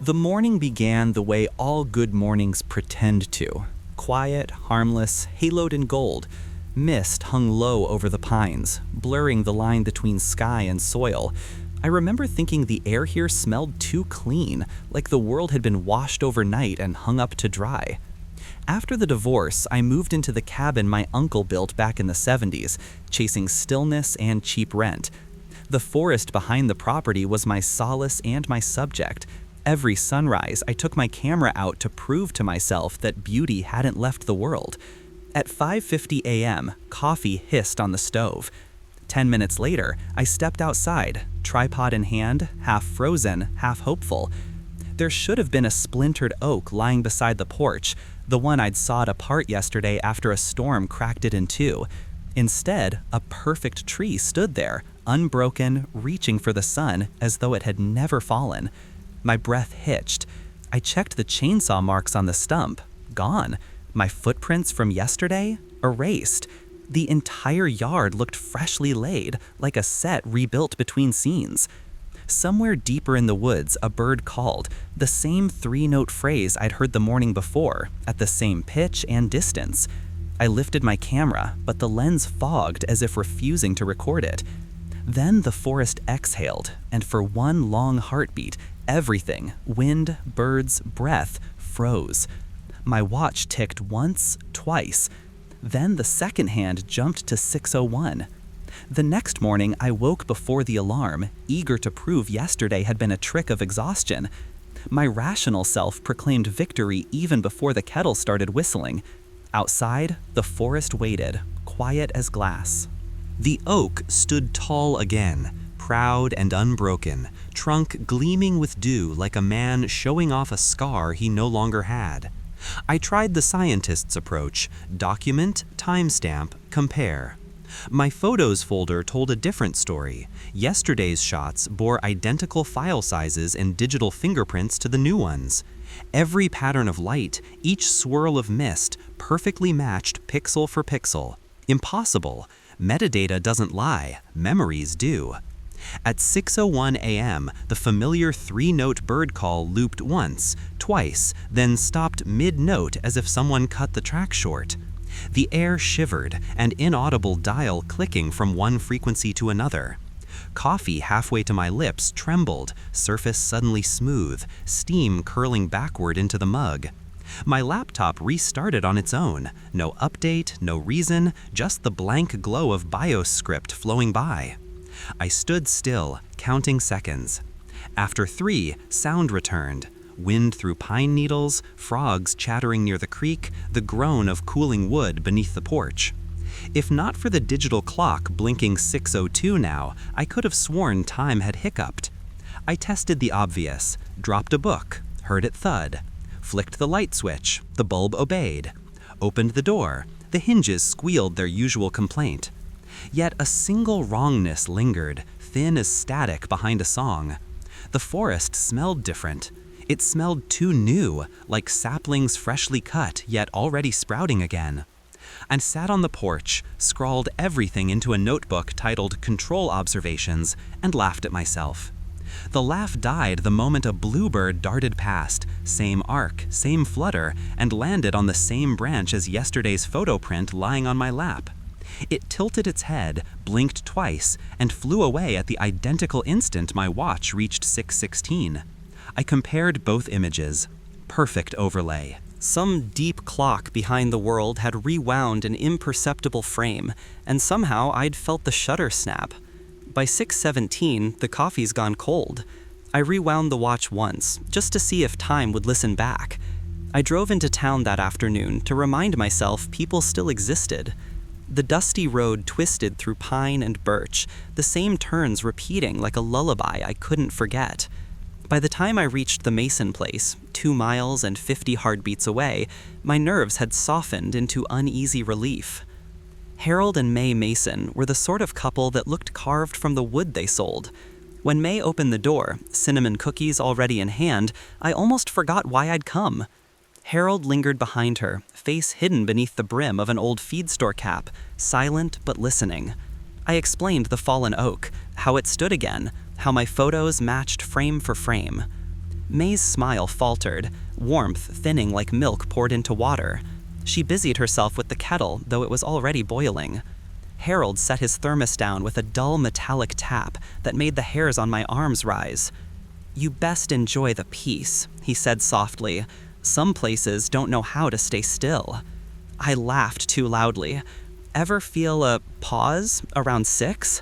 The morning began the way all good mornings pretend to. Quiet, harmless, haloed in gold. Mist hung low over the pines, blurring the line between sky and soil. I remember thinking the air here smelled too clean, like the world had been washed overnight and hung up to dry. After the divorce, I moved into the cabin my uncle built back in the 70s, chasing stillness and cheap rent. The forest behind the property was my solace and my subject. Every sunrise, I took my camera out to prove to myself that beauty hadn't left the world. At 5:50 a.m., coffee hissed on the stove. 10 minutes later, I stepped outside, tripod in hand, half frozen, half hopeful. There should have been a splintered oak lying beside the porch, the one I'd sawed apart yesterday after a storm cracked it in two. Instead, a perfect tree stood there, unbroken, reaching for the sun as though it had never fallen. My breath hitched. I checked the chainsaw marks on the stump. Gone. My footprints from yesterday? Erased. The entire yard looked freshly laid, like a set rebuilt between scenes. Somewhere deeper in the woods, a bird called, the same three-note phrase I'd heard the morning before, at the same pitch and distance. I lifted my camera, but the lens fogged as if refusing to record it. Then the forest exhaled, and for one long heartbeat, everything, wind, birds, breath, froze. My watch ticked once, twice. Then the second hand jumped to 6:01. The next morning, I woke before the alarm, eager to prove yesterday had been a trick of exhaustion. My rational self proclaimed victory even before the kettle started whistling. Outside, the forest waited, quiet as glass. The oak stood tall again, proud and unbroken, trunk gleaming with dew like a man showing off a scar he no longer had. I tried the scientist's approach: document, timestamp, compare. My photos folder told a different story. Yesterday's shots bore identical file sizes and digital fingerprints to the new ones. Every pattern of light, each swirl of mist, perfectly matched pixel for pixel. Impossible. Metadata doesn't lie, memories do. At 6:01 a.m., the familiar three-note bird call looped once, twice, then stopped mid-note as if someone cut the track short. The air shivered, an inaudible dial clicking from one frequency to another. Coffee halfway to my lips trembled, surface suddenly smooth, steam curling backward into the mug. My laptop restarted on its own. No update, no reason, just the blank glow of BIOS script flowing by. I stood still, counting seconds. After 3, sound returned. Wind through pine needles, frogs chattering near the creek, the groan of cooling wood beneath the porch. If not for the digital clock blinking 6:02 now, I could have sworn time had hiccuped. I tested the obvious, dropped a book, heard it thud, flicked the light switch, the bulb obeyed, opened the door, the hinges squealed their usual complaint. Yet a single wrongness lingered, thin as static behind a song. The forest smelled different. It smelled too new, like saplings freshly cut yet already sprouting again. I sat on the porch, scrawled everything into a notebook titled Control Observations, and laughed at myself. The laugh died the moment a bluebird darted past, same arc, same flutter, and landed on the same branch as yesterday's photo print lying on my lap. It tilted its head, blinked twice, and flew away at the identical instant my watch reached 6:16. I compared both images. Perfect overlay. Some deep clock behind the world had rewound an imperceptible frame, and somehow I'd felt the shutter snap. By 6:17, the coffee's gone cold. I rewound the watch once, just to see if time would listen back. I drove into town that afternoon to remind myself people still existed. The dusty road twisted through pine and birch, the same turns repeating like a lullaby I couldn't forget. By the time I reached the Mason place, 2 miles and 50 heartbeats away, my nerves had softened into uneasy relief. Harold and May Mason were the sort of couple that looked carved from the wood they sold. When May opened the door, cinnamon cookies already in hand, I almost forgot why I'd come. Harold lingered behind her, face hidden beneath the brim of an old feed store cap, silent but listening. I explained the fallen oak, how it stood again, how my photos matched frame for frame. May's smile faltered, warmth thinning like milk poured into water. She busied herself with the kettle, though it was already boiling. Harold set his thermos down with a dull metallic tap that made the hairs on my arms rise. "You best enjoy the peace," he said softly. "Some places don't know how to stay still." I laughed too loudly. Ever feel a pause around 6?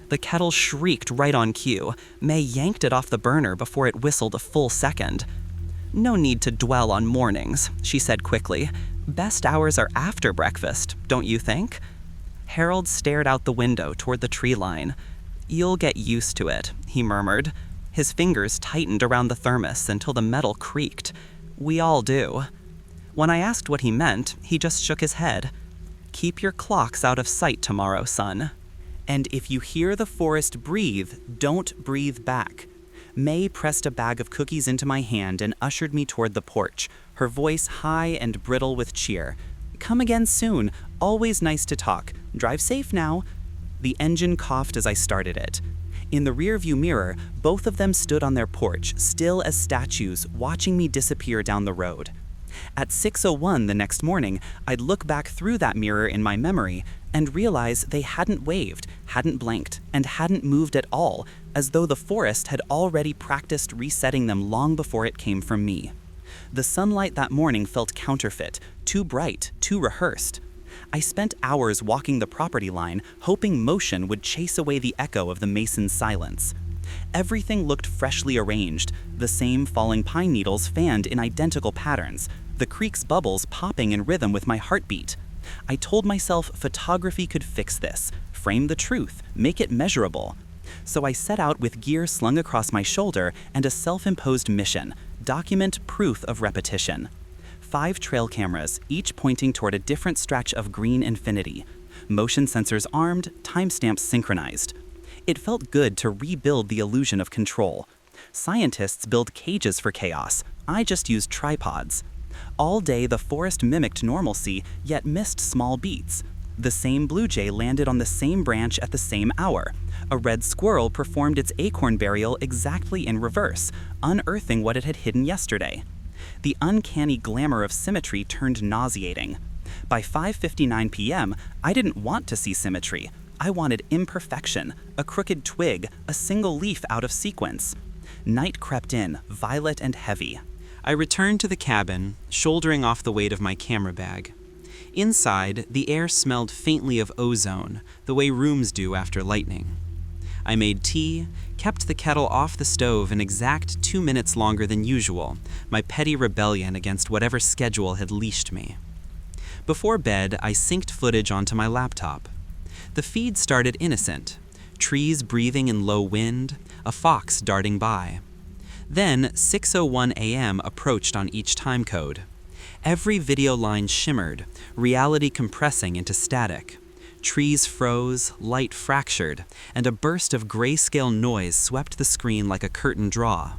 The kettle shrieked right on cue. May yanked it off the burner before it whistled a full second. "No need to dwell on mornings," she said quickly. "Best hours are after breakfast, don't you think?" Harold stared out the window toward the tree line. "You'll get used to it," he murmured. His fingers tightened around the thermos until the metal creaked. "We all do." When I asked what he meant, he just shook his head. "Keep your clocks out of sight tomorrow, son. And if you hear the forest breathe, don't breathe back." May pressed a bag of cookies into my hand and ushered me toward the porch, her voice high and brittle with cheer. "Come again soon. Always nice to talk. Drive safe now." The engine coughed as I started it. In the rearview mirror, both of them stood on their porch, still as statues, watching me disappear down the road. At 6:01 the next morning, I'd look back through that mirror in my memory and realize they hadn't waved, hadn't blinked, and hadn't moved at all, as though the forest had already practiced resetting them long before it came from me. The sunlight that morning felt counterfeit, too bright, too rehearsed. I spent hours walking the property line, hoping motion would chase away the echo of the mason's silence. Everything looked freshly arranged, the same falling pine needles fanned in identical patterns, the creek's bubbles popping in rhythm with my heartbeat. I told myself photography could fix this, frame the truth, make it measurable. So I set out with gear slung across my shoulder and a self-imposed mission: document proof of repetition. 5 trail cameras, each pointing toward a different stretch of green infinity. Motion sensors armed, timestamps synchronized. It felt good to rebuild the illusion of control. Scientists build cages for chaos. I just used tripods. All day the forest mimicked normalcy, yet missed small beats. The same blue jay landed on the same branch at the same hour. A red squirrel performed its acorn burial exactly in reverse, unearthing what it had hidden yesterday. The uncanny glamour of symmetry turned nauseating. By 5:59 p.m., I didn't want to see symmetry. I wanted imperfection, a crooked twig, a single leaf out of sequence. Night crept in, violet and heavy. I returned to the cabin, shouldering off the weight of my camera bag. Inside, the air smelled faintly of ozone, the way rooms do after lightning. I made tea, kept the kettle off the stove an exact 2 minutes longer than usual, my petty rebellion against whatever schedule had leashed me. Before bed, I synced footage onto my laptop. The feed started innocent: trees breathing in low wind, a fox darting by. Then 6:01 a.m. approached on each timecode. Every video line shimmered, reality compressing into static. Trees froze, light fractured, and a burst of grayscale noise swept the screen like a curtain draw.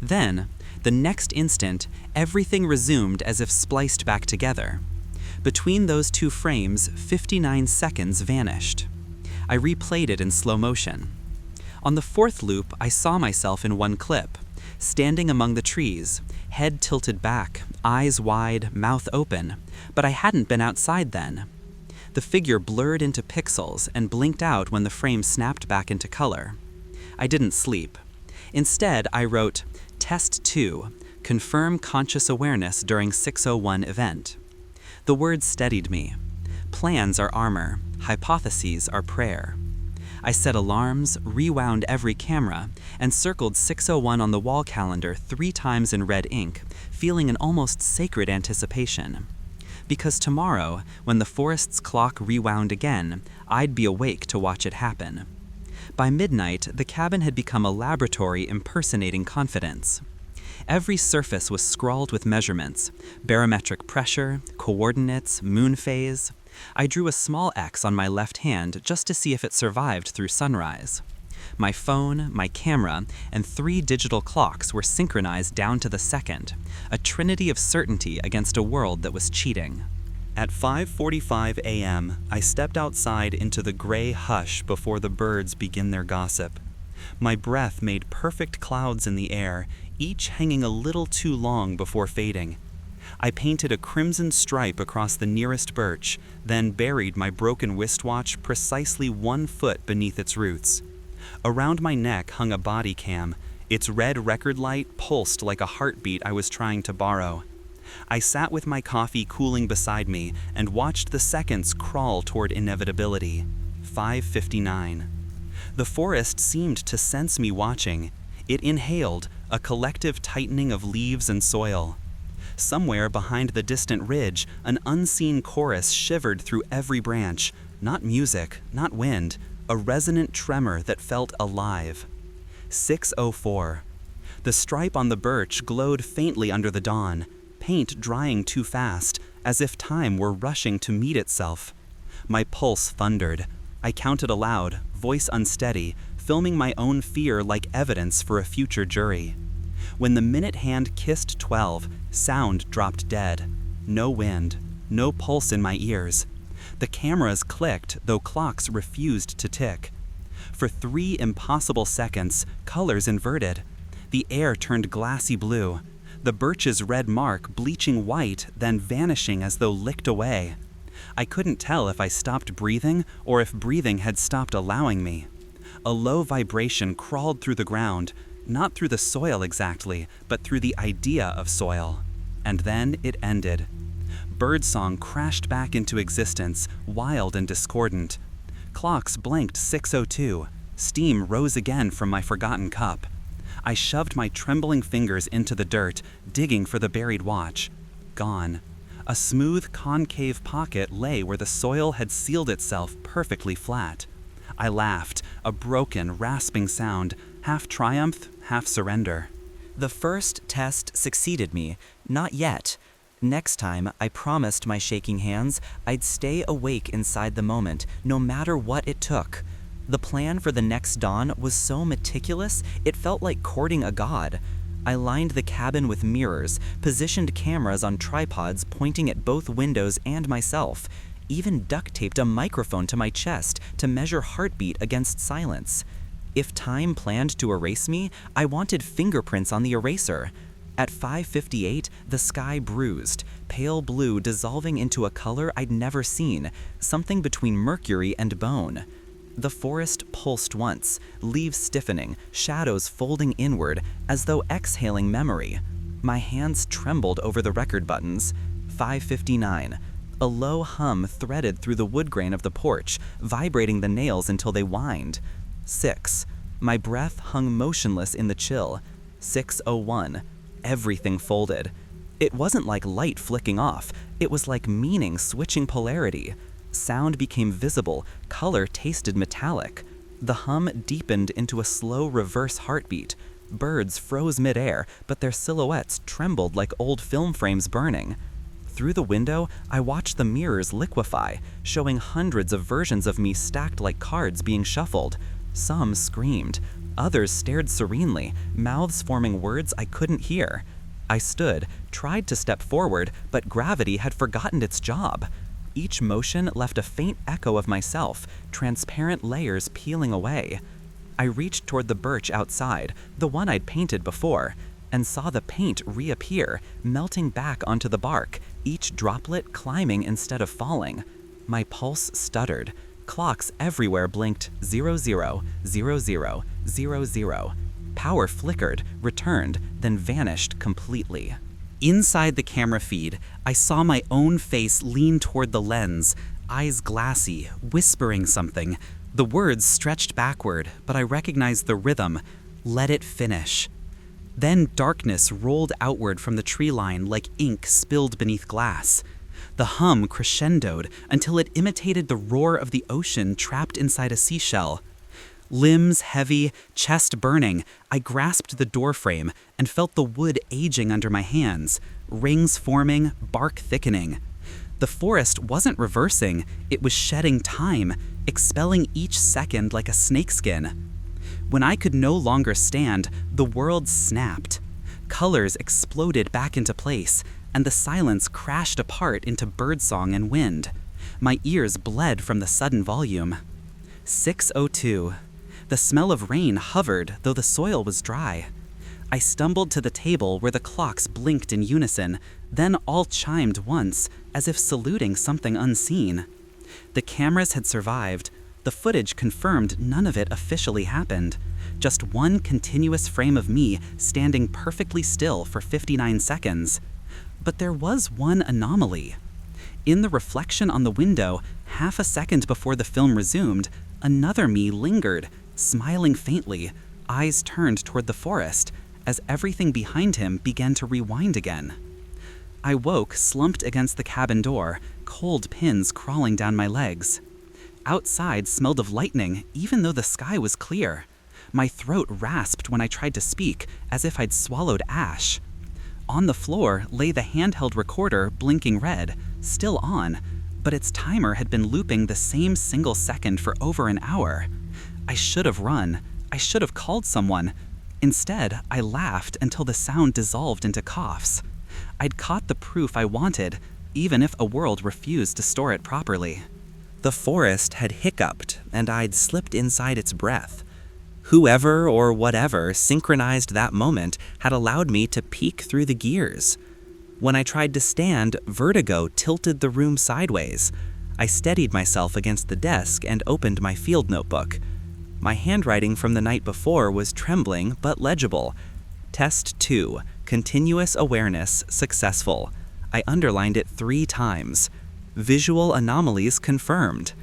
Then, the next instant, everything resumed as if spliced back together. Between those 2 frames, 59 seconds vanished. I replayed it in slow motion. On the 4th loop, I saw myself in one clip, standing among the trees, head tilted back, eyes wide, mouth open, but I hadn't been outside then. The figure blurred into pixels and blinked out when the frame snapped back into color. I didn't sleep. Instead, I wrote, Test 2, confirm conscious awareness during 6:01 event. The words steadied me. Plans are armor, hypotheses are prayer. I set alarms, rewound every camera, and circled 6:01 on the wall calendar 3 times in red ink, feeling an almost sacred anticipation. Because tomorrow, when the forest's clock rewound again, I'd be awake to watch it happen. By midnight, the cabin had become a laboratory impersonating confidence. Every surface was scrawled with measurements: barometric pressure, coordinates, moon phase. I drew a small X on my left hand just to see if it survived through sunrise. My phone, my camera, and 3 digital clocks were synchronized down to the second, a trinity of certainty against a world that was cheating. At 5:45 a.m., I stepped outside into the gray hush before the birds begin their gossip. My breath made perfect clouds in the air, each hanging a little too long before fading. I painted a crimson stripe across the nearest birch, then buried my broken wristwatch precisely 1 foot beneath its roots. Around my neck hung a body cam. Its red record light pulsed like a heartbeat I was trying to borrow. I sat with my coffee cooling beside me and watched the seconds crawl toward inevitability. 5:59. The forest seemed to sense me watching. It inhaled, a collective tightening of leaves and soil. Somewhere behind the distant ridge, an unseen chorus shivered through every branch. Not music, not wind, a resonant tremor that felt alive. 6:04. The stripe on the birch glowed faintly under the dawn, paint drying too fast, as if time were rushing to meet itself. My pulse thundered. I counted aloud, voice unsteady, filming my own fear like evidence for a future jury. When the minute hand kissed 12, sound dropped dead. No wind, no pulse in my ears. The cameras clicked, though clocks refused to tick. For 3 impossible seconds, colors inverted. The air turned glassy blue. The birch's red mark bleaching white, then vanishing as though licked away. I couldn't tell if I stopped breathing or if breathing had stopped allowing me. A low vibration crawled through the ground, not through the soil exactly, but through the idea of soil. And then it ended. Birdsong crashed back into existence, wild and discordant. Clocks blinked 6:02. Steam rose again from my forgotten cup. I shoved my trembling fingers into the dirt, digging for the buried watch. Gone. A smooth, concave pocket lay where the soil had sealed itself perfectly flat. I laughed, a broken, rasping sound, half triumph, half surrender. The first test succeeded me. Not yet. Next time, I promised my shaking hands I'd stay awake inside the moment, no matter what it took. The plan for the next dawn was so meticulous, it felt like courting a god. I lined the cabin with mirrors, positioned cameras on tripods pointing at both windows and myself, even duct taped a microphone to my chest to measure heartbeat against silence. If time planned to erase me, I wanted fingerprints on the eraser. At 5:58, the sky bruised, pale blue dissolving into a color I'd never seen, something between mercury and bone. The forest pulsed once, leaves stiffening, shadows folding inward, as though exhaling memory. My hands trembled over the record buttons. 5:59. A low hum threaded through the wood grain of the porch, vibrating the nails until they whined. 6. My breath hung motionless in the chill. 6:01. Everything folded. It wasn't like light flicking off, it was like meaning switching polarity. Sound became visible, color tasted metallic. The hum deepened into a slow reverse heartbeat. Birds froze midair, but their silhouettes trembled like old film frames burning. Through the window, I watched the mirrors liquefy, showing hundreds of versions of me stacked like cards being shuffled. Some screamed. Others stared serenely, mouths forming words I couldn't hear. I stood, tried to step forward, but gravity had forgotten its job. Each motion left a faint echo of myself, transparent layers peeling away. I reached toward the birch outside, the one I'd painted before, and saw the paint reappear, melting back onto the bark, each droplet climbing instead of falling. My pulse stuttered. Clocks everywhere blinked 00, 00, 00. Power flickered, returned, then vanished completely. Inside the camera feed, I saw my own face lean toward the lens, eyes glassy, whispering something. The words stretched backward, but I recognized the rhythm. Let it finish. Then darkness rolled outward from the tree line like ink spilled beneath glass. The hum crescendoed until it imitated the roar of the ocean trapped inside a seashell. Limbs heavy, chest burning, I grasped the doorframe and felt the wood aging under my hands, rings forming, bark thickening. The forest wasn't reversing, it was shedding time, expelling each second like a snakeskin. When I could no longer stand, the world snapped. Colors exploded back into place, and the silence crashed apart into birdsong and wind. My ears bled from the sudden volume. 6:02. The smell of rain hovered, though the soil was dry. I stumbled to the table where the clocks blinked in unison, then all chimed once, as if saluting something unseen. The cameras had survived. The footage confirmed none of it officially happened. Just one continuous frame of me standing perfectly still for 59 seconds. But there was one anomaly. In the reflection on the window, half a second before the film resumed, another me lingered, smiling faintly, eyes turned toward the forest, as everything behind him began to rewind again. I woke slumped against the cabin door, cold pins crawling down my legs. Outside smelled of lightning, even though the sky was clear. My throat rasped when I tried to speak, as if I'd swallowed ash. On the floor lay the handheld recorder blinking red, still on, but its timer had been looping the same single second for over an hour. I should have run. I should have called someone. Instead, I laughed until the sound dissolved into coughs. I'd caught the proof I wanted, even if a world refused to store it properly. The forest had hiccuped, and I'd slipped inside its breath. Whoever or whatever synchronized that moment had allowed me to peek through the gears. When I tried to stand, vertigo tilted the room sideways. I steadied myself against the desk and opened my field notebook. My handwriting from the night before was trembling but legible. Test 2, continuous awareness successful. I underlined it 3 times. Visual anomalies confirmed.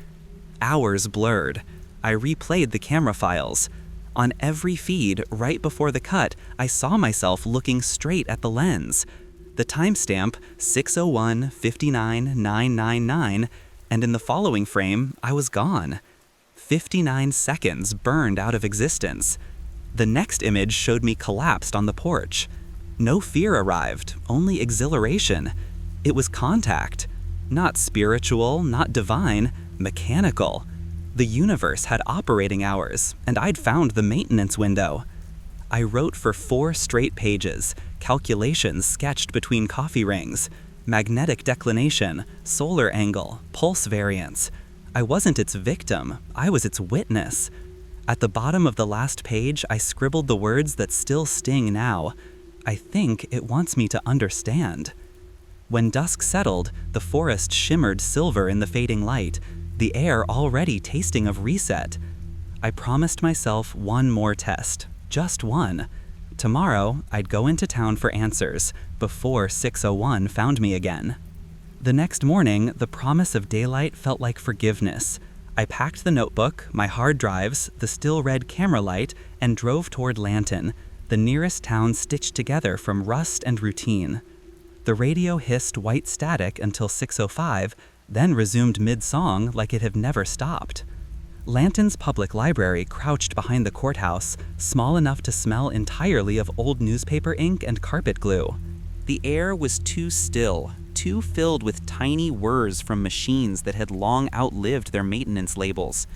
Hours blurred. I replayed the camera files. On every feed, right before the cut, I saw myself looking straight at the lens. The timestamp, 6:01:59:999, and in the following frame, I was gone. 59 seconds burned out of existence. The next image showed me collapsed on the porch. No fear arrived, only exhilaration. It was contact. Not spiritual, not divine, mechanical. The universe had operating hours, and I'd found the maintenance window. I wrote for 4 straight pages, calculations sketched between coffee rings, magnetic declination, solar angle, pulse variance. I wasn't its victim, I was its witness. At the bottom of the last page, I scribbled the words that still sting now. I think it wants me to understand. When dusk settled, the forest shimmered silver in the fading light, the air already tasting of reset. I promised myself one more test, just one. Tomorrow, I'd go into town for answers, before 6:01 found me again. The next morning, the promise of daylight felt like forgiveness. I packed the notebook, my hard drives, the still red camera light, and drove toward Lanton, the nearest town stitched together from rust and routine. The radio hissed white static until 6:05, then resumed mid-song like it had never stopped. Lanton's public library crouched behind the courthouse, small enough to smell entirely of old newspaper ink and carpet glue. The air was too still, too filled with tiny whirs from machines that had long outlived their maintenance labels.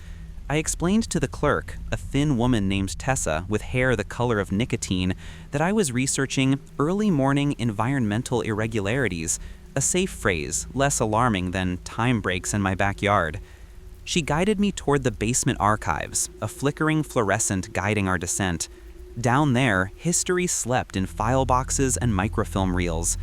I explained to the clerk, a thin woman named Tessa with hair the color of nicotine, that I was researching early morning environmental irregularities, a safe phrase, less alarming than time breaks in my backyard. She guided me toward the basement archives, a flickering fluorescent guiding our descent. Down there, history slept in file boxes and microfilm reels.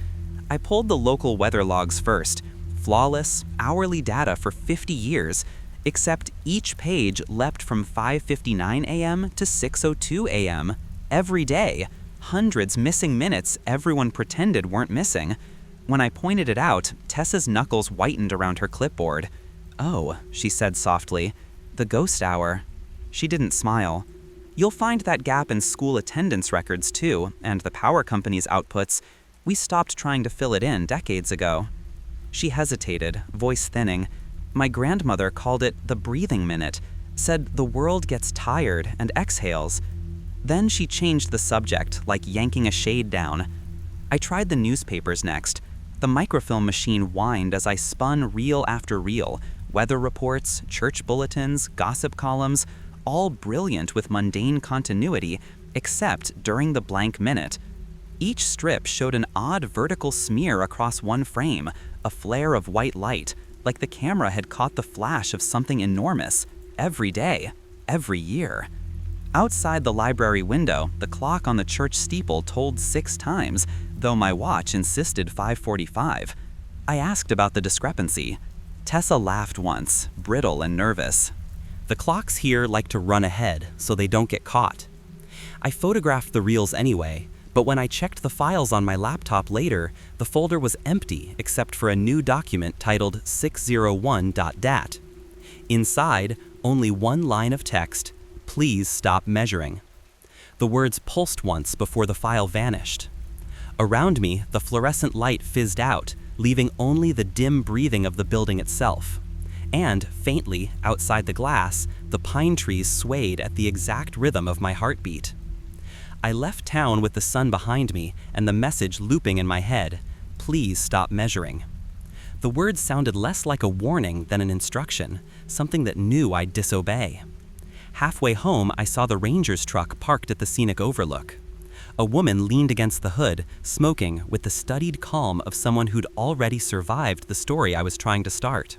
I pulled the local weather logs first, flawless, hourly data for 50 years, except each page leapt from 5:59 a.m. to 6:02 a.m. every day, hundreds missing minutes everyone pretended weren't missing. When I pointed it out, Tessa's knuckles whitened around her clipboard. "Oh," she said softly, "the ghost hour." She didn't smile. "You'll find that gap in school attendance records too, and the power company's outputs. We stopped trying to fill it in decades ago." She hesitated, voice thinning. My grandmother called it the breathing minute, said the world gets tired and exhales. Then she changed the subject, like yanking a shade down. I tried the newspapers next. The microfilm machine whined as I spun reel after reel, weather reports, church bulletins, gossip columns, all brilliant with mundane continuity, except during the blank minute. Each strip showed an odd vertical smear across one frame, a flare of white light, like the camera had caught the flash of something enormous, every day, every year. Outside the library window, the clock on the church steeple tolled 6 times, though my watch insisted 5:45. I asked about the discrepancy. Tessa laughed once, brittle and nervous. The clocks here like to run ahead, so they don't get caught. I photographed the reels anyway, but when I checked the files on my laptop later, the folder was empty except for a new document titled 601.dat. Inside, only one line of text: "Please stop measuring." The words pulsed once before the file vanished. Around me, the fluorescent light fizzed out, leaving only the dim breathing of the building itself. And, faintly, outside the glass, the pine trees swayed at the exact rhythm of my heartbeat. I left town with the sun behind me and the message looping in my head: "Please stop measuring." The words sounded less like a warning than an instruction, something that knew I'd disobey. Halfway home, I saw the ranger's truck parked at the scenic overlook. A woman leaned against the hood, smoking with the studied calm of someone who'd already survived the story I was trying to start.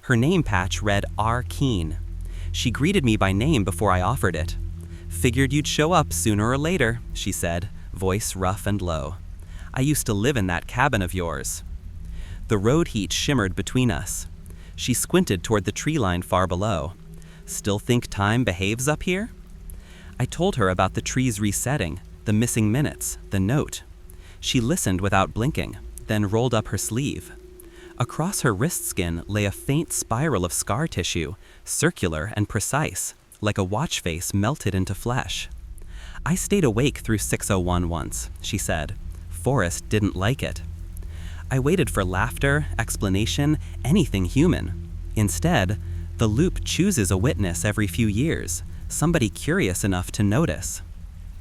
Her name patch read R. Keene. She greeted me by name before I offered it. "Figured you'd show up sooner or later," she said, voice rough and low. "I used to live in that cabin of yours." The road heat shimmered between us. She squinted toward the tree line far below. "Still think time behaves up here?" I told her about the trees resetting, the missing minutes, the note. She listened without blinking, then rolled up her sleeve. Across her wrist skin lay a faint spiral of scar tissue, circular and precise, like a watch face melted into flesh. "I stayed awake through 601 once," she said. "Forrest didn't like it." I waited for laughter, explanation, anything human. Instead, the loop chooses a witness every few years, somebody curious enough to notice.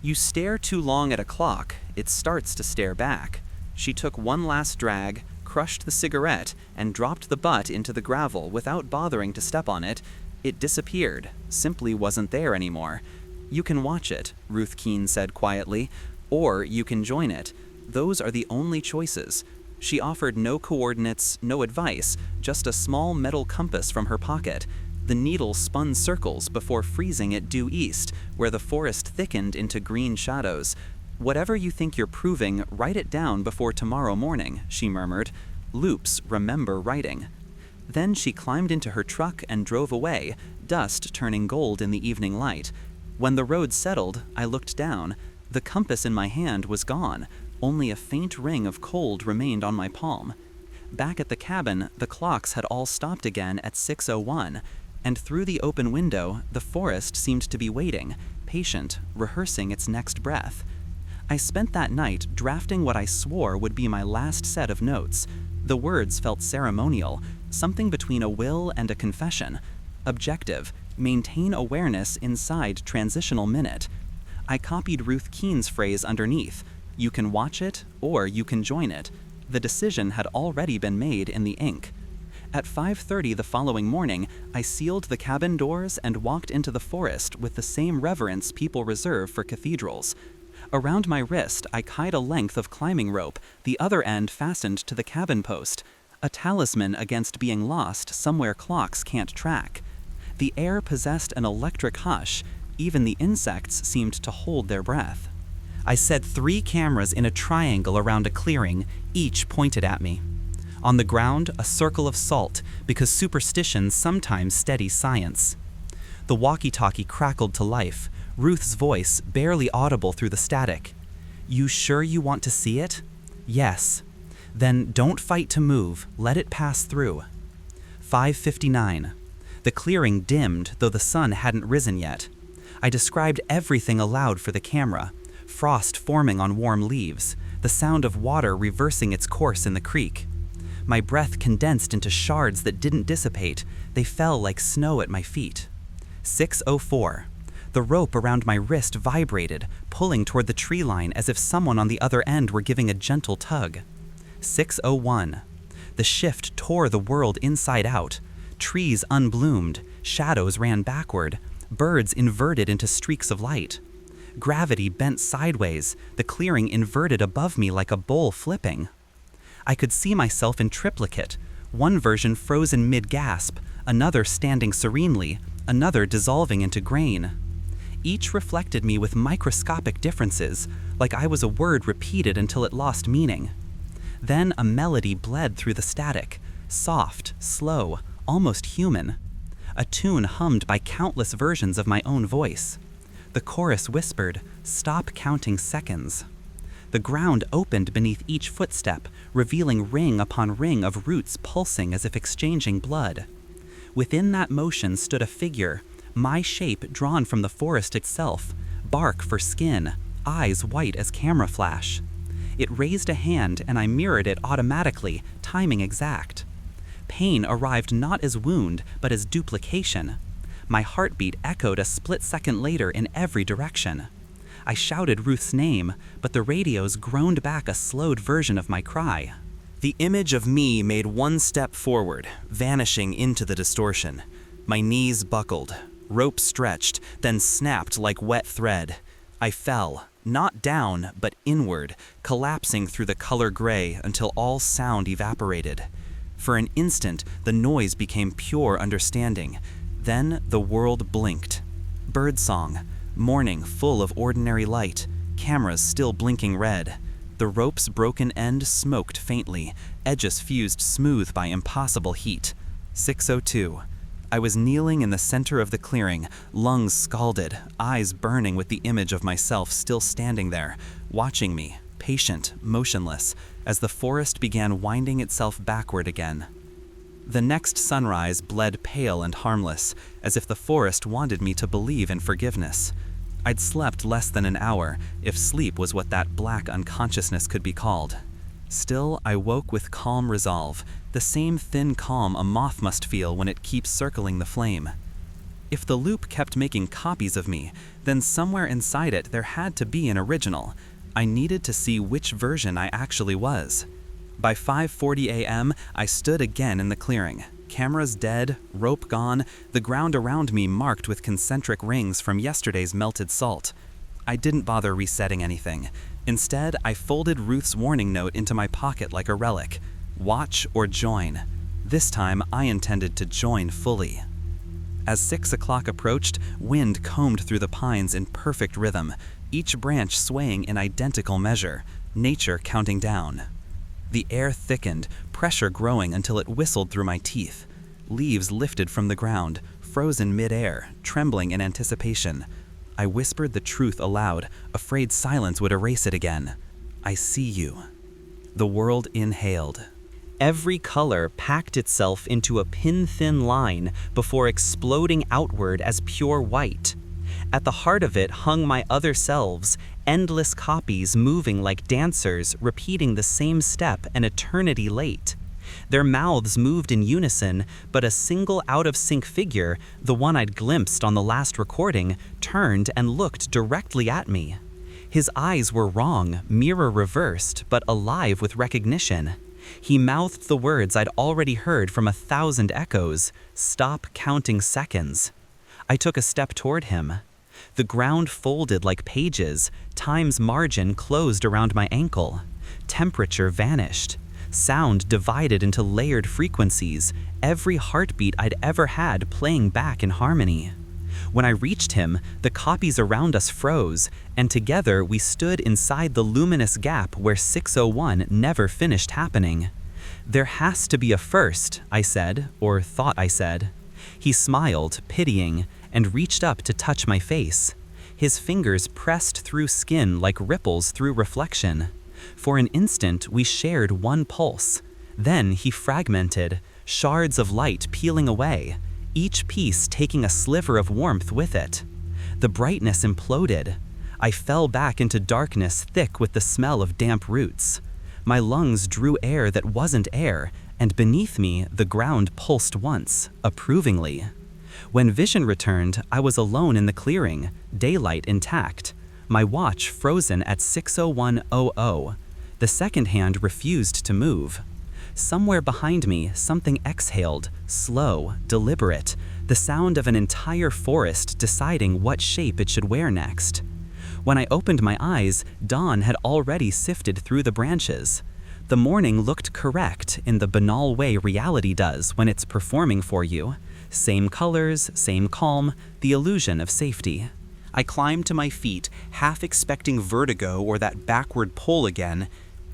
You stare too long at a clock, it starts to stare back. She took one last drag, crushed the cigarette, and dropped the butt into the gravel without bothering to step on it. It disappeared, simply wasn't there anymore. "You can watch it," Ruth Keene said quietly, "or you can join it. Those are the only choices." She offered no coordinates, no advice, just a small metal compass from her pocket. The needle spun circles before freezing at due east, where the forest thickened into green shadows. "Whatever you think you're proving, write it down before tomorrow morning," she murmured. "Loops remember writing." Then she climbed into her truck and drove away, dust turning gold in the evening light. When the road settled, I looked down. The compass in my hand was gone. Only a faint ring of cold remained on my palm. Back at the cabin, the clocks had all stopped again at 6:01, and through the open window, the forest seemed to be waiting, patient, rehearsing its next breath. I spent that night drafting what I swore would be my last set of notes. The words felt ceremonial, something between a will and a confession. Objective, maintain awareness inside transitional minute. I copied Ruth Keene's phrase underneath: "You can watch it, or you can join it." The decision had already been made in the ink. At 5:30 the following morning, I sealed the cabin doors and walked into the forest with the same reverence people reserve for cathedrals. Around my wrist, I tied a length of climbing rope, the other end fastened to the cabin post, a talisman against being lost somewhere clocks can't track. The air possessed an electric hush, even the insects seemed to hold their breath. I set 3 cameras in a triangle around a clearing, each pointed at me. On the ground, a circle of salt, because superstition sometimes steadies science. The walkie-talkie crackled to life, Ruth's voice barely audible through the static. "You sure you want to see it?" "Yes." "Then don't fight to move, let it pass through." 5:59. The clearing dimmed, though the sun hadn't risen yet. I described everything aloud for the camera. Frost forming on warm leaves, the sound of water reversing its course in the creek. My breath condensed into shards that didn't dissipate, they fell like snow at my feet. 6:04. The rope around my wrist vibrated, pulling toward the tree line as if someone on the other end were giving a gentle tug. 6:01. The shift tore the world inside out. Trees unbloomed, shadows ran backward, birds inverted into streaks of light. Gravity bent sideways, the clearing inverted above me like a bowl flipping. I could see myself in triplicate, one version frozen mid-gasp, another standing serenely, another dissolving into grain. Each reflected me with microscopic differences, like I was a word repeated until it lost meaning. Then a melody bled through the static, soft, slow, almost human. A tune hummed by countless versions of my own voice. The chorus whispered, "Stop counting seconds." The ground opened beneath each footstep, revealing ring upon ring of roots pulsing as if exchanging blood. Within that motion stood a figure, my shape drawn from the forest itself, bark for skin, eyes white as camera flash. It raised a hand and I mirrored it automatically, timing exact. Pain arrived not as wound, but as duplication. My heartbeat echoed a split second later in every direction. I shouted Ruth's name, but the radios groaned back a slowed version of my cry. The image of me made one step forward, vanishing into the distortion. My knees buckled, rope stretched, then snapped like wet thread. I fell, not down, but inward, collapsing through the color gray until all sound evaporated. For an instant, the noise became pure understanding. Then the world blinked. Birdsong, morning full of ordinary light, cameras still blinking red. The rope's broken end smoked faintly, edges fused smooth by impossible heat. 6:02. I was kneeling in the center of the clearing, lungs scalded, eyes burning with the image of myself still standing there, watching me, patient, motionless, as the forest began winding itself backward again. The next sunrise bled pale and harmless, as if the forest wanted me to believe in forgiveness. I'd slept less than an hour, if sleep was what that black unconsciousness could be called. Still, I woke with calm resolve, the same thin calm a moth must feel when it keeps circling the flame. If the loop kept making copies of me, then somewhere inside it there had to be an original. I needed to see which version I actually was. By 5:40 a.m., I stood again in the clearing. Cameras dead, rope gone, the ground around me marked with concentric rings from yesterday's melted salt. I didn't bother resetting anything. Instead, I folded Ruth's warning note into my pocket like a relic. Watch or join. This time, I intended to join fully. As 6 o'clock approached, wind combed through the pines in perfect rhythm, each branch swaying in identical measure, nature counting down. The air thickened, pressure growing until it whistled through my teeth. Leaves lifted from the ground, frozen mid-air, trembling in anticipation. I whispered the truth aloud, afraid silence would erase it again. I see you. The world inhaled. Every color packed itself into a pin-thin line before exploding outward as pure white. At the heart of it hung my other selves, endless copies moving like dancers, repeating the same step an eternity late. Their mouths moved in unison, but a single out-of-sync figure, the one I'd glimpsed on the last recording, turned and looked directly at me. His eyes were wrong, mirror reversed, but alive with recognition. He mouthed the words I'd already heard from 1,000 echoes, "Stop counting seconds." I took a step toward him. The ground folded like pages, time's margin closed around my ankle. Temperature vanished. Sound divided into layered frequencies, every heartbeat I'd ever had playing back in harmony. When I reached him, the copies around us froze, and together we stood inside the luminous gap where 6:01 never finished happening. "There has to be a first," I said, or thought I said. He smiled, pitying, and reached up to touch my face. His fingers pressed through skin like ripples through reflection. For an instant, we shared one pulse. Then he fragmented, shards of light peeling away, each piece taking a sliver of warmth with it. The brightness imploded. I fell back into darkness thick with the smell of damp roots. My lungs drew air that wasn't air, and beneath me, the ground pulsed once, approvingly. When vision returned, I was alone in the clearing, daylight intact. My watch frozen at 6:01:00. The second hand refused to move. Somewhere behind me, something exhaled, slow, deliberate, the sound of an entire forest deciding what shape it should wear next. When I opened my eyes, dawn had already sifted through the branches. The morning looked correct in the banal way reality does when it's performing for you. Same colors, same calm, the illusion of safety. I climbed to my feet, half expecting vertigo or that backward pull again.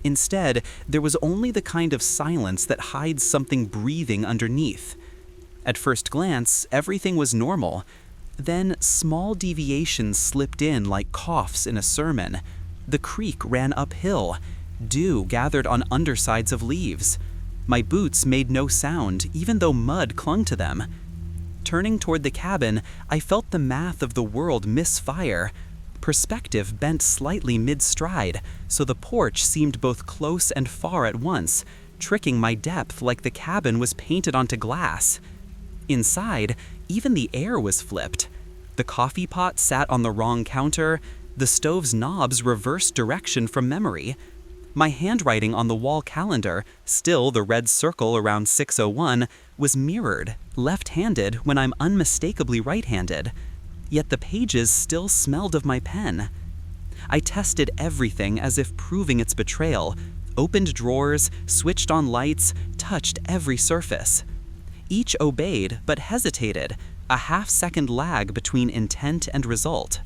Instead, there was only the kind of silence that hides something breathing underneath. At first glance, everything was normal. Then small deviations slipped in like coughs in a sermon. The creek ran uphill. Dew gathered on undersides of leaves. My boots made no sound, even though mud clung to them. Turning toward the cabin, I felt the math of the world misfire. Perspective bent slightly mid-stride, so the porch seemed both close and far at once, tricking my depth like the cabin was painted onto glass. Inside, even the air was flipped. The coffee pot sat on the wrong counter, the stove's knobs reversed direction from memory. My handwriting on the wall calendar, still the red circle around 6:01, was mirrored, left-handed when I'm unmistakably right-handed. Yet the pages still smelled of my pen. I tested everything as if proving its betrayal, opened drawers, switched on lights, touched every surface. Each obeyed but hesitated, a half-second lag between intent and result.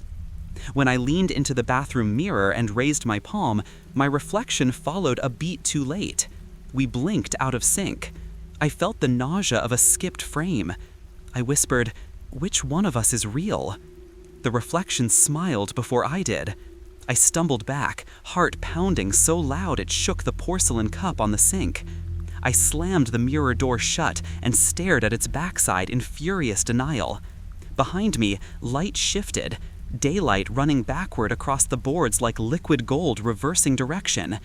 When I leaned into the bathroom mirror and raised my palm, my reflection followed a beat too late. We blinked out of sync. I felt the nausea of a skipped frame. I whispered, "Which one of us is real?" The reflection smiled before I did. I stumbled back, heart pounding so loud it shook the porcelain cup on the sink. I slammed the mirror door shut and stared at its backside in furious denial. Behind me, light shifted, daylight running backward across the boards like liquid gold reversing direction.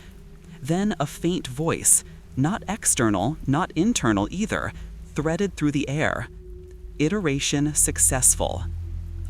Then a faint voice, not external, not internal either, threaded through the air. Iteration successful.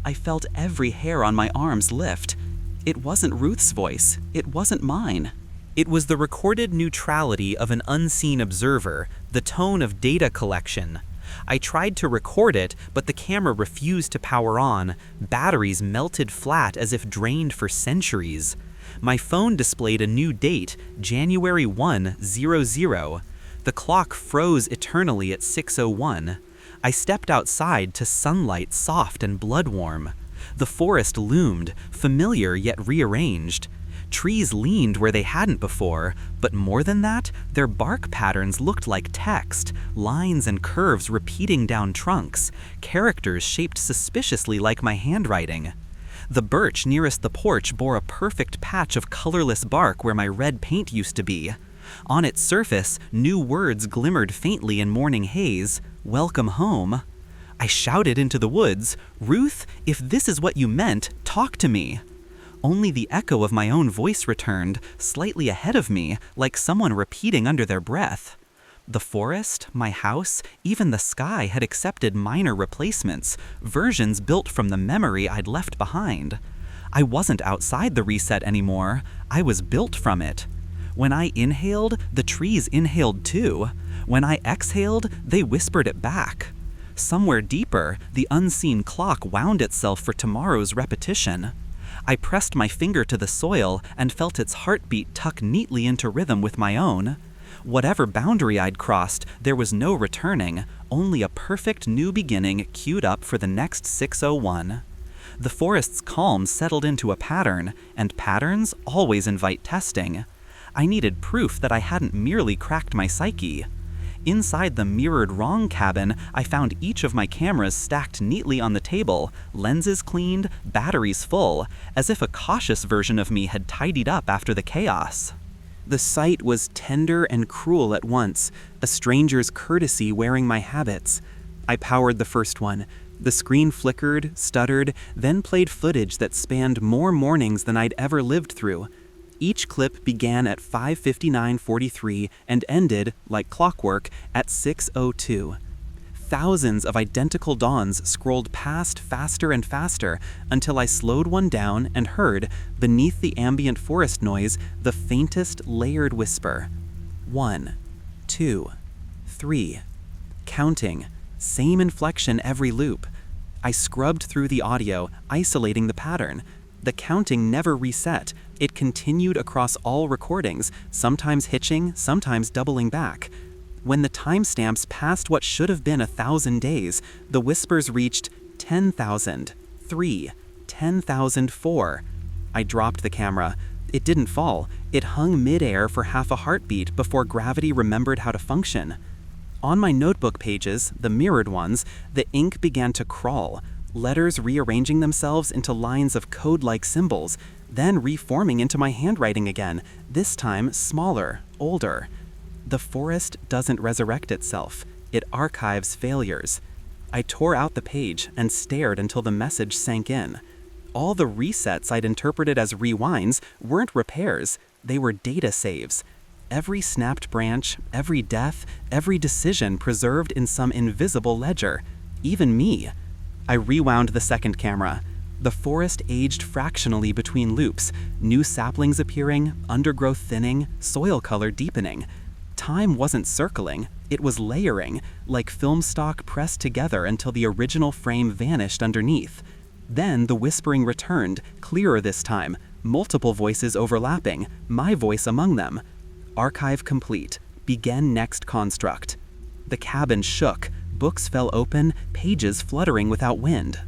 I felt every hair on my arms lift. It wasn't Ruth's voice. It wasn't mine. It was the recorded neutrality of an unseen observer, the tone of data collection. I tried to record it, but the camera refused to power on. Batteries melted flat as if drained for centuries. My phone displayed a new date, January 100. The clock froze eternally at 6:01. I stepped outside to sunlight soft and blood-warm. The forest loomed, familiar yet rearranged. Trees leaned where they hadn't before, but more than that, their bark patterns looked like text, lines and curves repeating down trunks, characters shaped suspiciously like my handwriting. The birch nearest the porch bore a perfect patch of colorless bark where my red paint used to be. On its surface, new words glimmered faintly in morning haze. "Welcome home." I shouted into the woods, "Ruth, if this is what you meant, talk to me." Only the echo of my own voice returned, slightly ahead of me, like someone repeating under their breath. The forest, my house, even the sky had accepted minor replacements, versions built from the memory I'd left behind. I wasn't outside the reset anymore. I was built from it. When I inhaled, the trees inhaled too. When I exhaled, they whispered it back. Somewhere deeper, the unseen clock wound itself for tomorrow's repetition. I pressed my finger to the soil and felt its heartbeat tuck neatly into rhythm with my own. Whatever boundary I'd crossed, there was no returning, only a perfect new beginning queued up for the next 6:01. The forest's calm settled into a pattern, and patterns always invite testing. I needed proof that I hadn't merely cracked my psyche. Inside the mirrored wrong cabin, I found each of my cameras stacked neatly on the table, lenses cleaned, batteries full, as if a cautious version of me had tidied up after the chaos. The sight was tender and cruel at once, a stranger's courtesy wearing my habits. I powered the first one. The screen flickered, stuttered, then played footage that spanned more mornings than I'd ever lived through. Each clip began at 5:59:43 and ended, like clockwork, at 6:02. Thousands of identical dawns scrolled past faster and faster until I slowed one down and heard, beneath the ambient forest noise, the faintest layered whisper. 1, 2, 3. Counting. Same inflection every loop. I scrubbed through the audio, isolating the pattern. The counting never reset. It continued across all recordings, sometimes hitching, sometimes doubling back. When the timestamps passed what should have been 1,000 days, the whispers reached 10,000, 3, 10,004. I dropped the camera. It didn't fall. It hung midair for half a heartbeat before gravity remembered how to function. On my notebook pages, the mirrored ones, the ink began to crawl, letters rearranging themselves into lines of code-like symbols, then reforming into my handwriting again, this time smaller, older. The forest doesn't resurrect itself. It archives failures. I tore out the page and stared until the message sank in. All the resets I'd interpreted as rewinds weren't repairs, they were data saves. Every snapped branch, every death, every decision preserved in some invisible ledger. Even me. I rewound the second camera. The forest aged fractionally between loops, new saplings appearing, undergrowth thinning, soil color deepening. Time wasn't circling, it was layering, like film stock pressed together until the original frame vanished underneath. Then the whispering returned, clearer this time, multiple voices overlapping, my voice among them. Archive complete. Begin next construct. The cabin shook, books fell open, pages fluttering without wind.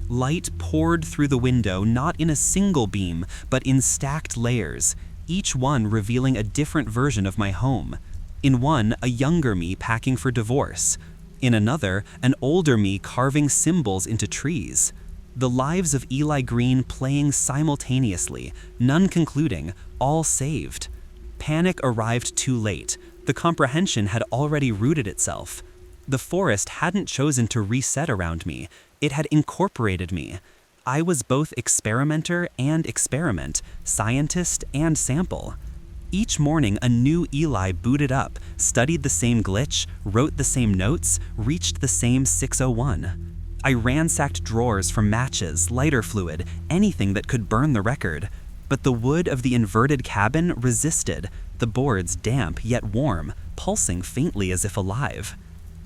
Light poured through the window, not in a single beam, but in stacked layers, each one revealing a different version of my home. In one, a younger me packing for divorce. In another, an older me carving symbols into trees. The lives of Eli Greene playing simultaneously, none concluding, all saved. Panic arrived too late. The comprehension had already rooted itself. The forest hadn't chosen to reset around me. It had incorporated me. I was both experimenter and experiment, scientist and sample. Each morning, a new Eli booted up, studied the same glitch, wrote the same notes, reached the same 601. I ransacked drawers for matches, lighter fluid, anything that could burn the record. But the wood of the inverted cabin resisted, the boards damp yet warm, pulsing faintly as if alive.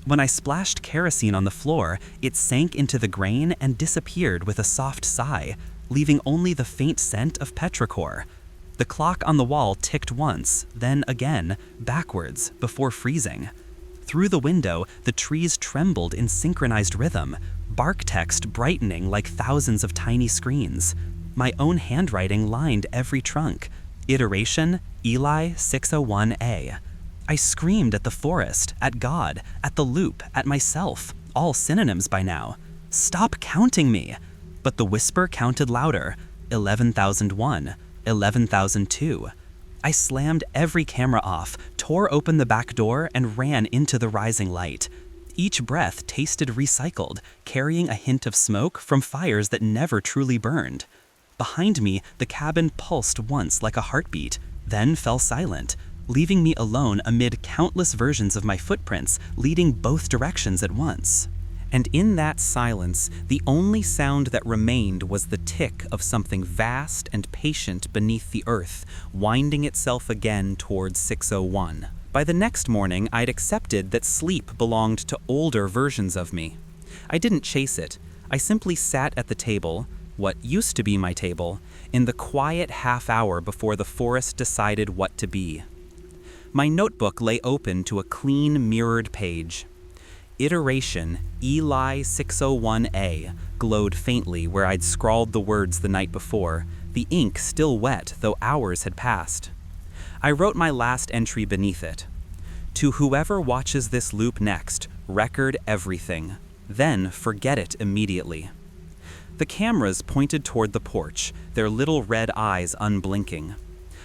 When I splashed kerosene on the floor, it sank into the grain and disappeared with a soft sigh, leaving only the faint scent of petrichor. The clock on the wall ticked once, then again, backwards, before freezing. Through the window, the trees trembled in synchronized rhythm, bark text brightening like thousands of tiny screens. My own handwriting lined every trunk. Iteration, Eli 601A. I screamed at the forest, at God, at the loop, at myself, all synonyms by now. Stop counting me! But the whisper counted louder, 11,001, 11,002. I slammed every camera off, tore open the back door, and ran into the rising light. Each breath tasted recycled, carrying a hint of smoke from fires that never truly burned. Behind me, the cabin pulsed once like a heartbeat, then fell silent, leaving me alone amid countless versions of my footprints leading both directions at once. And in that silence, the only sound that remained was the tick of something vast and patient beneath the earth, winding itself again towards 601. By the next morning, I'd accepted that sleep belonged to older versions of me. I didn't chase it. I simply sat at the table, what used to be my table, in the quiet half hour before the forest decided what to be. My notebook lay open to a clean, mirrored page. Iteration Eli 601A glowed faintly where I'd scrawled the words the night before, the ink still wet though hours had passed. I wrote my last entry beneath it. To whoever watches this loop next, record everything. Then forget it immediately. The cameras pointed toward the porch, their little red eyes unblinking.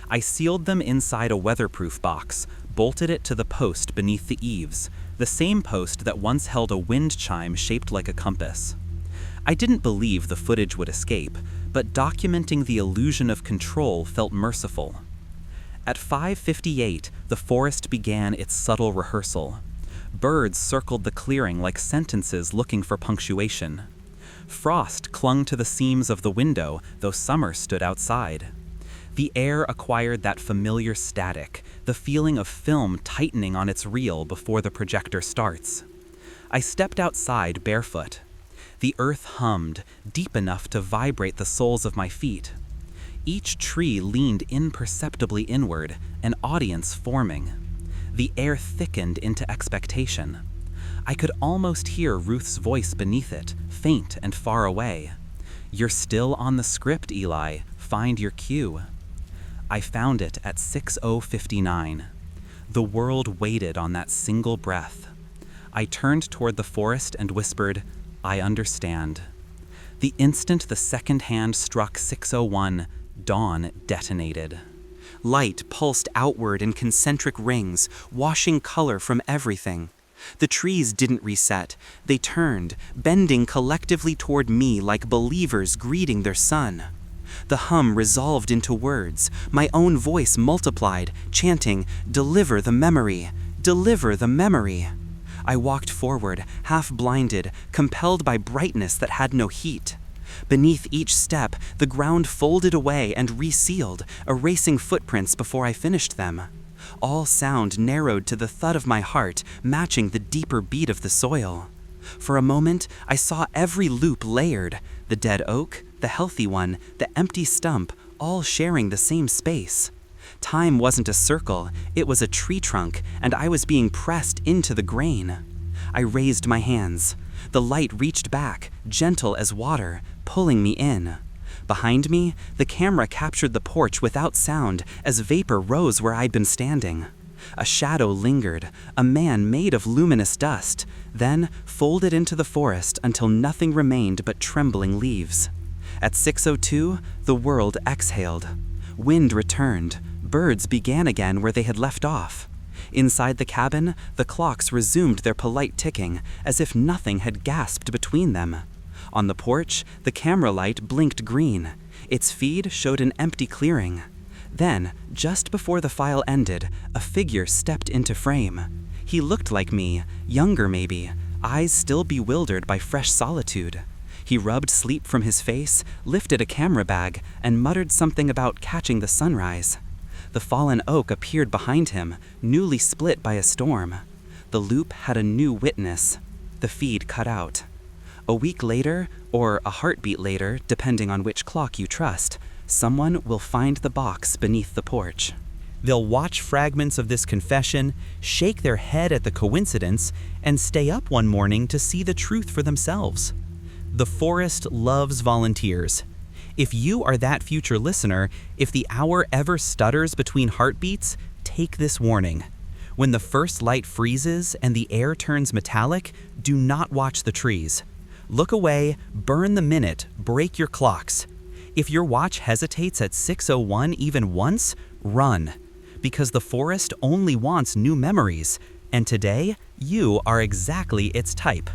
I sealed them inside a weatherproof box, bolted it to the post beneath the eaves, the same post that once held a wind chime shaped like a compass. I didn't believe the footage would escape, but documenting the illusion of control felt merciful. At 5:58, the forest began its subtle rehearsal. Birds circled the clearing like sentences looking for punctuation. Frost clung to the seams of the window, though summer stood outside. The air acquired that familiar static, the feeling of film tightening on its reel before the projector starts. I stepped outside barefoot. The earth hummed, deep enough to vibrate the soles of my feet. Each tree leaned imperceptibly inward, an audience forming. The air thickened into expectation. I could almost hear Ruth's voice beneath it, faint and far away. You're still on the script, Eli. Find your cue. I found it at 6:59. The world waited on that single breath. I turned toward the forest and whispered, I understand. The instant the second hand struck 6:01, dawn detonated. Light pulsed outward in concentric rings, washing color from everything. The trees didn't reset. They turned, bending collectively toward me like believers greeting their son. The hum resolved into words. My own voice multiplied, chanting, "Deliver the memory! Deliver the memory!" I walked forward, half blinded, compelled by brightness that had no heat. Beneath each step, the ground folded away and resealed, erasing footprints before I finished them. All sound narrowed to the thud of my heart, matching the deeper beat of the soil. For a moment, I saw every loop layered, the dead oak, the healthy one, the empty stump, all sharing the same space. Time wasn't a circle, it was a tree trunk, and I was being pressed into the grain. I raised my hands. The light reached back, gentle as water, pulling me in. Behind me, the camera captured the porch without sound as vapor rose where I'd been standing. A shadow lingered, a man made of luminous dust, then folded into the forest until nothing remained but trembling leaves. At 6:02, the world exhaled. Wind returned. Birds began again where they had left off. Inside the cabin, the clocks resumed their polite ticking, as if nothing had gasped between them. On the porch, the camera light blinked green. Its feed showed an empty clearing. Then, just before the file ended, a figure stepped into frame. He looked like me, younger maybe, eyes still bewildered by fresh solitude. He rubbed sleep from his face, lifted a camera bag, and muttered something about catching the sunrise. The fallen oak appeared behind him, newly split by a storm. The loop had a new witness. The feed cut out. A week later, or a heartbeat later, depending on which clock you trust, someone will find the box beneath the porch. They'll watch fragments of this confession, shake their head at the coincidence, and stay up one morning to see the truth for themselves. The forest loves volunteers. If you are that future listener, if the hour ever stutters between heartbeats, take this warning. When the first light freezes and the air turns metallic, do not watch the trees. Look away, burn the minute, break your clocks. If your watch hesitates at 6:01 even once, run. Because the forest only wants new memories, and today, you are exactly its type.